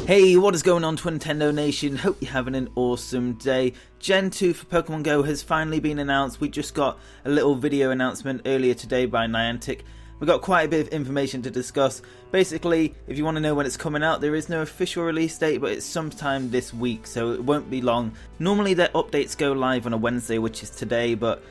Hey, what is going on, Twintendo Nation? Hope you're having an awesome day. Gen 2 for Pokemon Go has finally been announced. We just got a little video announcement earlier today by Niantic. We've got quite a bit of information to discuss. Basically, if you want to know when it's coming out, there is no official release date, but it's sometime this week, so it won't be long. Normally their updates go live on a Wednesday, which is today, but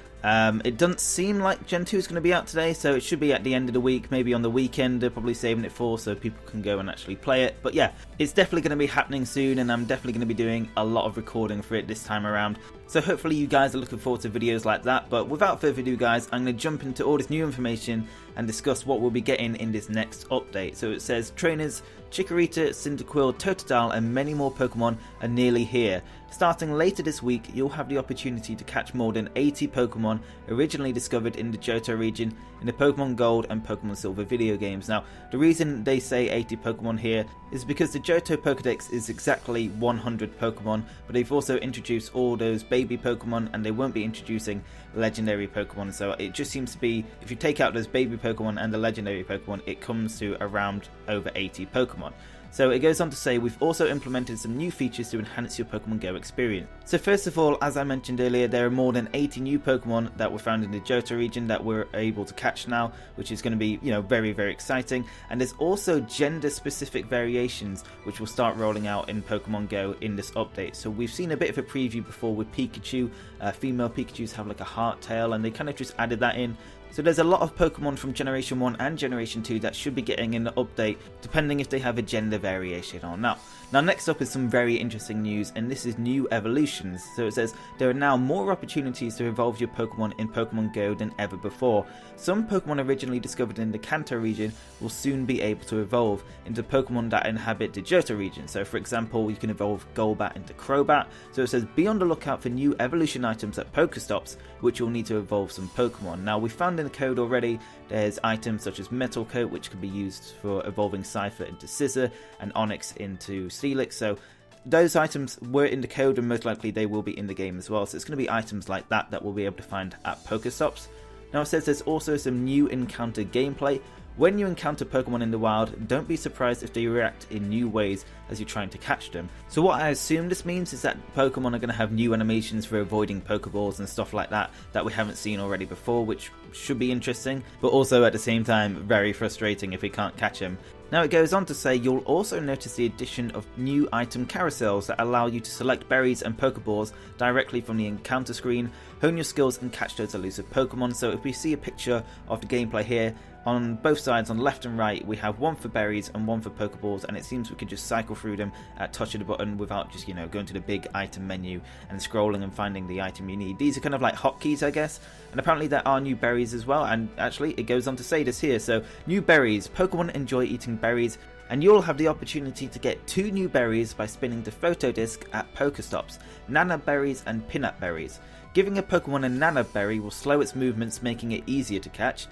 it doesn't seem like Gen 2 is going to be out today, so it should be at the end of the week, maybe on the weekend. They're probably saving it for so people can go and actually play it. But yeah, it's definitely going to be happening soon, and I'm definitely going to be doing a lot of recording for it this time around. So hopefully you guys are looking forward to videos like that. But without further ado, guys, I'm going to jump into all this new information and discuss what we'll be getting in this next update. So it says trainers Chikorita, Cyndaquil, Totodile and many more Pokemon are nearly here. Starting later this week, you'll have the opportunity to catch more than 80 Pokemon originally discovered in the Johto region in the Pokemon Gold and Pokemon Silver video games. Now, the reason they say 80 Pokemon here is because the Johto Pokedex is exactly 100 Pokemon, but they've also introduced all those baby Pokemon and they won't be introducing legendary Pokemon. So it just seems to be, if you take out those baby Pokemon and the legendary Pokemon, it comes to around over 80 Pokemon. So it goes on to say we've also implemented some new features to enhance your Pokemon Go experience. So first of all, as I mentioned earlier, there are more than 80 new Pokemon that were found in the Johto region that we're able to catch now, which is going to be, very, very exciting. And there's also gender specific variations which will start rolling out in Pokemon Go in this update. So we've seen a bit of a preview before with Pikachu. Female Pikachus have like a heart tail, and they kind of just added that in. So there's a lot of Pokemon from Generation 1 and Generation 2 that should be getting an update, depending if they have a gender variation or not. Now next up is some very interesting news, and this is new evolutions. So it says there are now more opportunities to evolve your Pokemon in Pokemon Go than ever before. Some Pokemon originally discovered in the Kanto region will soon be able to evolve into Pokemon that inhabit the Johto region. So for example, you can evolve Golbat into Crobat. So it says be on the lookout for new evolution items at Pokestops, which you'll need to evolve some Pokemon. Now we found in the code already, there's items such as Metal Coat, which can be used for evolving Cypher into Scizor and Onyx into Steelix. So those items were in the code, and most likely they will be in the game as well. So it's going to be items like that that we'll be able to find at Pokestops. Now it says there's also some new encounter gameplay. When you encounter Pokemon in the wild, don't be surprised if they react in new ways as you're trying to catch them. So what I assume this means is that Pokemon are going to have new animations for avoiding Pokeballs and stuff like that we haven't seen already before, which should be interesting, but also at the same time very frustrating if we can't catch them. Now it goes on to say you'll also notice the addition of new item carousels that allow you to select berries and Pokeballs directly from the encounter screen, hone your skills and catch those elusive Pokemon. So if we see a picture of the gameplay here, on both sides, on left and right, we have one for berries and one for Pokeballs, and it seems we could just cycle through them at touch of the button without just, going to the big item menu and scrolling and finding the item you need. These are kind of like hotkeys, I guess, and apparently there are new berries as well, and actually it goes on to say this here. So, new berries. Pokemon enjoy eating berries, and you'll have the opportunity to get 2 new berries by spinning the photo disc at Pokestops, Nana Berries and Peanut Berries. Giving a Pokemon a Nana Berry will slow its movements, making it easier to catch.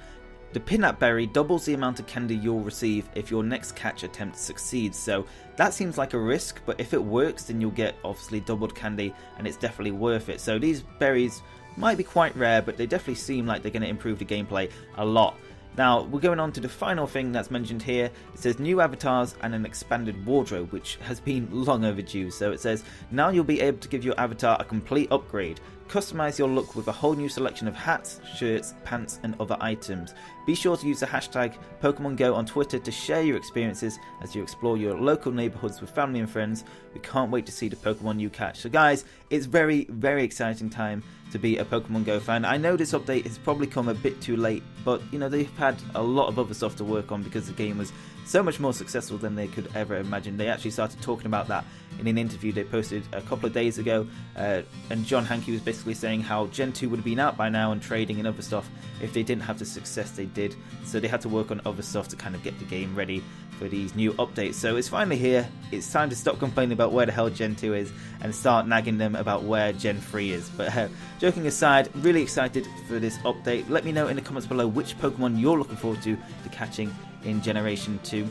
The Peanut Berry doubles the amount of candy you'll receive if your next catch attempt succeeds, so that seems like a risk, but if it works then you'll get obviously doubled candy and it's definitely worth it. So these berries might be quite rare, but they definitely seem like they're going to improve the gameplay a lot. Now, we're going on to the final thing that's mentioned here. It says new avatars and an expanded wardrobe, which has been long overdue. So it says, now you'll be able to give your avatar a complete upgrade. Customize your look with a whole new selection of hats, shirts, pants and other items. Be sure to use the hashtag PokemonGo on Twitter to share your experiences as you explore your local neighborhoods with family and friends. We can't wait to see the Pokemon you catch. So guys, it's very, very exciting time to be a Pokemon Go fan. I know this update has probably come a bit too late, but they've had a lot of other stuff to work on because the game was so much more successful than they could ever imagine. They actually started talking about that in an interview they posted a couple of days ago, and John Hankey was basically saying how Gen 2 would have been out by now and trading and other stuff if they didn't have the success they did. So they had to work on other stuff to kind of get the game ready for these new updates. So it's finally here. It's time to stop complaining about where the hell Gen 2 is and start nagging them about where Gen 3 is. But joking aside, really excited for this update. Let me know in the comments below which Pokemon you're looking forward to catching in Generation 2.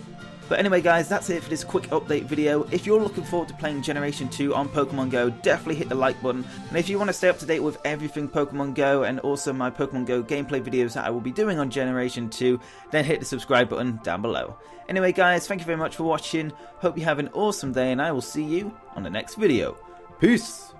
But anyway guys, that's it for this quick update video. If you're looking forward to playing Generation 2 on Pokemon Go, definitely hit the like button. And if you want to stay up to date with everything Pokemon Go and also my Pokemon Go gameplay videos that I will be doing on Generation 2, then hit the subscribe button down below. Anyway guys, thank you very much for watching. Hope you have an awesome day and I will see you on the next video. Peace!